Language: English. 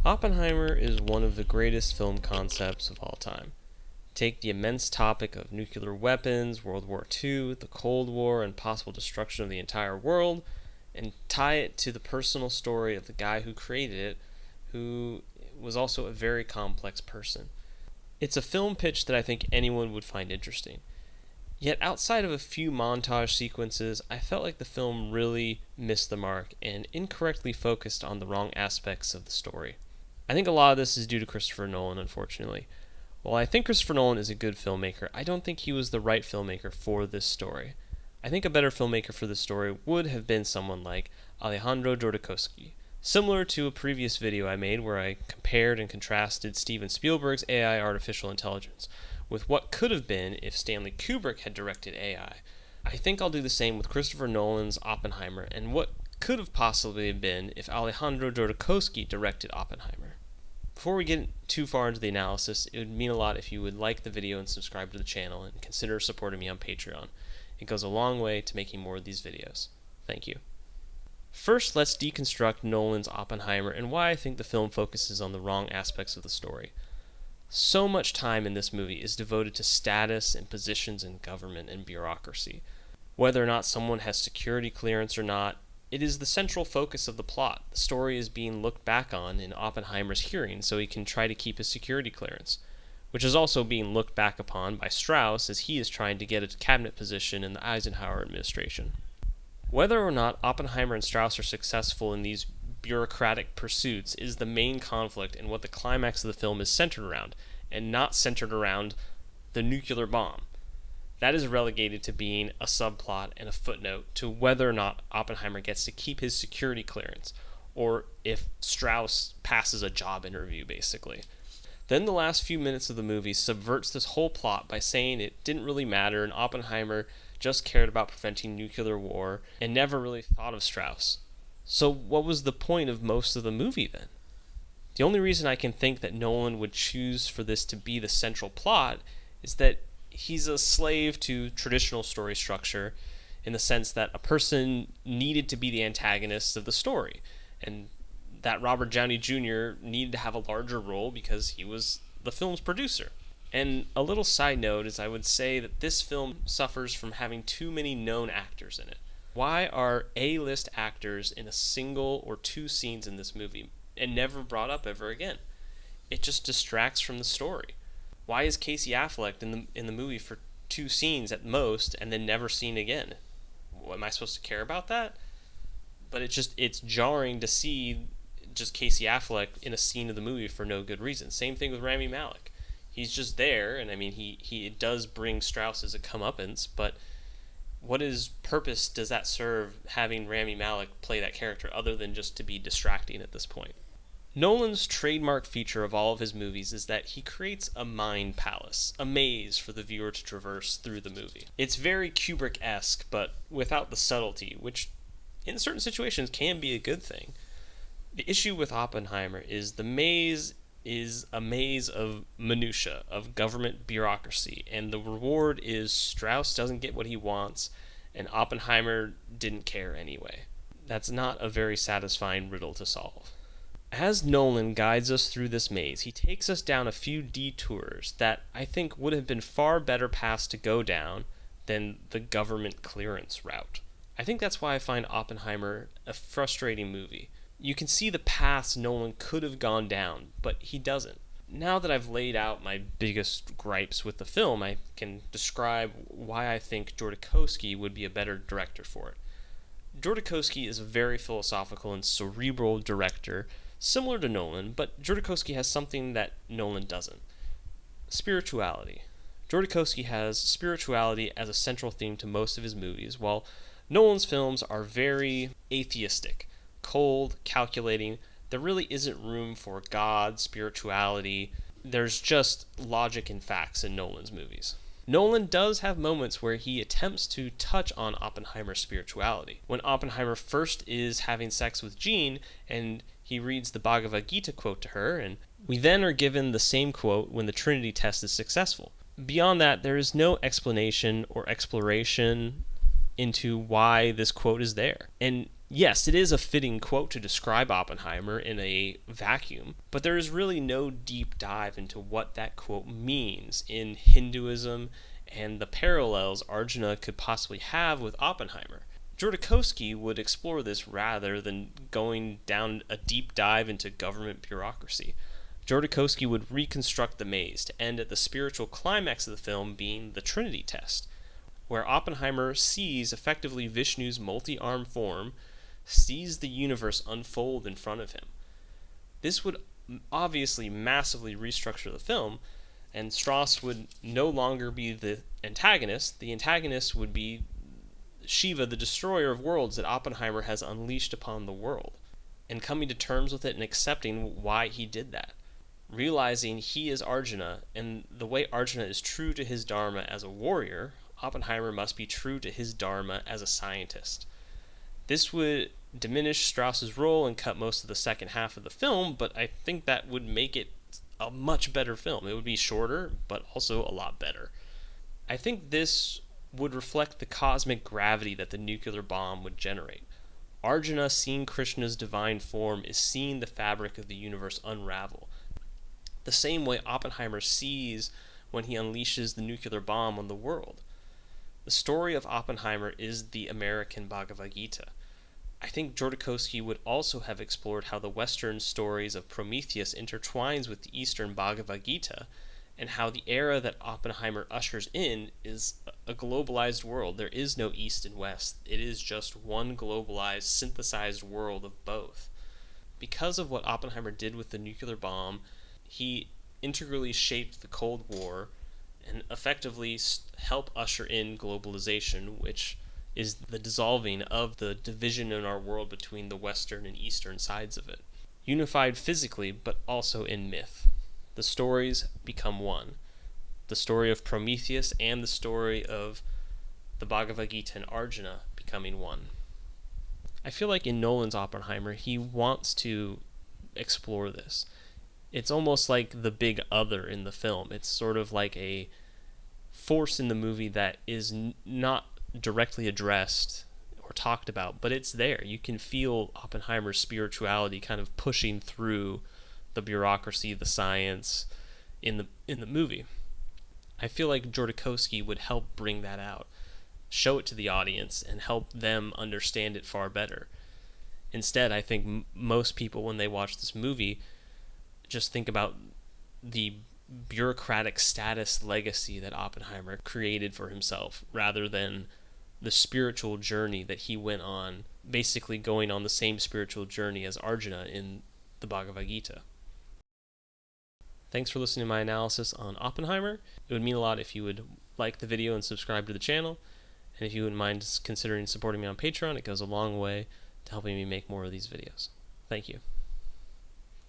Oppenheimer is one of the greatest film concepts of all time. Take the immense topic of nuclear weapons, World War II, the Cold War, and possible destruction of the entire world, and tie it to the personal story of the guy who created it, who was also a very complex person. It's a film pitch that I think anyone would find interesting. Yet outside of a few montage sequences, I felt like the film really missed the mark and incorrectly focused on the wrong aspects of the story. I think a lot of this is due to Christopher Nolan, unfortunately. While I think Christopher Nolan is a good filmmaker, I don't think he was the right filmmaker for this story. I think a better filmmaker for this story would have been someone like Alejandro Jodorowsky. Similar to a previous video I made where I compared and contrasted Steven Spielberg's AI artificial intelligence with what could have been if Stanley Kubrick had directed AI. I think I'll do the same with Christopher Nolan's Oppenheimer and what could have possibly been if Alejandro Jodorowsky directed Oppenheimer. Before we get too far into the analysis, it would mean a lot if you would like the video and subscribe to the channel and consider supporting me on Patreon. It goes a long way to making more of these videos. Thank you. First, let's deconstruct Nolan's Oppenheimer and why I think the film focuses on the wrong aspects of the story. So much time in this movie is devoted to status and positions in government and bureaucracy. Whether or not someone has security clearance or not, it is the central focus of the plot. The story is being looked back on in Oppenheimer's hearing so he can try to keep his security clearance, which is also being looked back upon by Strauss as he is trying to get a cabinet position in the Eisenhower administration. Whether or not Oppenheimer and Strauss are successful in these bureaucratic pursuits is the main conflict and what the climax of the film is centered around, and not centered around the nuclear bomb. That is relegated to being a subplot and a footnote to whether or not Oppenheimer gets to keep his security clearance, or if Strauss passes a job interview, basically. Then the last few minutes of the movie subverts this whole plot by saying it didn't really matter and Oppenheimer just cared about preventing nuclear war and never really thought of Strauss. So what was the point of most of the movie then? The only reason I can think that Nolan would choose for this to be the central plot is that he's a slave to traditional story structure in the sense that a person needed to be the antagonist of the story, and that Robert Downey Jr. needed to have a larger role because he was the film's producer. And a little side note is I would say that this film suffers from having too many known actors in it. Why are A-list actors in a single or two scenes in this movie and never brought up ever again? It just distracts from the story. Why is Casey Affleck in the movie for two scenes at most and then never seen again? Am I supposed to care about that? But it's jarring to see just Casey Affleck in a scene of the movie for no good reason. Same thing with Rami Malek. He's just there, and I mean he does bring Strauss as a comeuppance, but what purpose does that serve having Rami Malek play that character other than just to be distracting at this point? Nolan's trademark feature of all of his movies is that he creates a mind palace, a maze for the viewer to traverse through the movie. It's very Kubrick-esque, but without the subtlety, which in certain situations can be a good thing. The issue with Oppenheimer is the maze is a maze of minutia, of government bureaucracy, and the reward is Strauss doesn't get what he wants, and Oppenheimer didn't care anyway. That's not a very satisfying riddle to solve. As Nolan guides us through this maze, he takes us down a few detours that I think would have been far better paths to go down than the government clearance route. I think that's why I find Oppenheimer a frustrating movie. You can see the paths Nolan could have gone down, but he doesn't. Now that I've laid out my biggest gripes with the film, I can describe why I think Jodorowsky would be a better director for it. Jodorowsky is a very philosophical and cerebral director, similar to Nolan, but Jodorowsky has something that Nolan doesn't. Spirituality. Jodorowsky has spirituality as a central theme to most of his movies, while Nolan's films are very atheistic, cold, calculating. There really isn't room for God, spirituality. There's just logic and facts in Nolan's movies. Nolan does have moments where he attempts to touch on Oppenheimer's spirituality. When Oppenheimer first is having sex with Jean, and he reads the Bhagavad Gita quote to her, and we then are given the same quote when the Trinity test is successful. Beyond that, there is no explanation or exploration into why this quote is there. And Yes, it is a fitting quote to describe Oppenheimer in a vacuum, but there is really no deep dive into what that quote means in Hinduism and the parallels Arjuna could possibly have with Oppenheimer. Jodorowsky would explore this rather than going down a deep dive into government bureaucracy. Jodorowsky would reconstruct the maze to end at the spiritual climax of the film being the Trinity test, where Oppenheimer sees effectively Vishnu's multi-armed form, sees the universe unfold in front of him. This would obviously massively restructure the film, and Strauss would no longer be the antagonist. The antagonist would be Shiva, the destroyer of worlds that Oppenheimer has unleashed upon the world, and coming to terms with it and accepting why he did that. Realizing he is Arjuna, and the way Arjuna is true to his dharma as a warrior, Oppenheimer must be true to his dharma as a scientist. This would diminish Strauss's role and cut most of the second half of the film, but I think that would make it a much better film. It would be shorter, but also a lot better. I think this would reflect the cosmic gravity that the nuclear bomb would generate. Arjuna, seeing Krishna's divine form, is seeing the fabric of the universe unravel. The same way Oppenheimer sees when he unleashes the nuclear bomb on the world. The story of Oppenheimer is the American Bhagavad Gita. I think Jodorowsky would also have explored how the Western stories of Prometheus intertwines with the Eastern Bhagavad Gita, and how the era that Oppenheimer ushers in is a globalized world. There is no East and West. It is just one globalized, synthesized world of both. Because of what Oppenheimer did with the nuclear bomb, he integrally shaped the Cold War and effectively help usher in globalization, which is the dissolving of the division in our world between the Western and Eastern sides of it. Unified physically, but also in myth. The stories become one. The story of Prometheus and the story of the Bhagavad Gita and Arjuna becoming one. I feel like in Nolan's Oppenheimer, he wants to explore this. It's almost like the big other in the film. It's sort of like a force in the movie that is not directly addressed or talked about, but it's there. You can feel Oppenheimer's spirituality kind of pushing through the bureaucracy, the science in the movie. I feel like Jodorowsky would help bring that out, show it to the audience, and help them understand it far better. Instead, I think most people, when they watch this movie, just think about the bureaucratic status legacy that Oppenheimer created for himself, rather than the spiritual journey that he went on, basically going on the same spiritual journey as Arjuna in the Bhagavad Gita. Thanks for listening to my analysis on Oppenheimer. It would mean a lot if you would like the video and subscribe to the channel, and if you wouldn't mind considering supporting me on Patreon. It goes a long way to helping me make more of these videos. Thank you.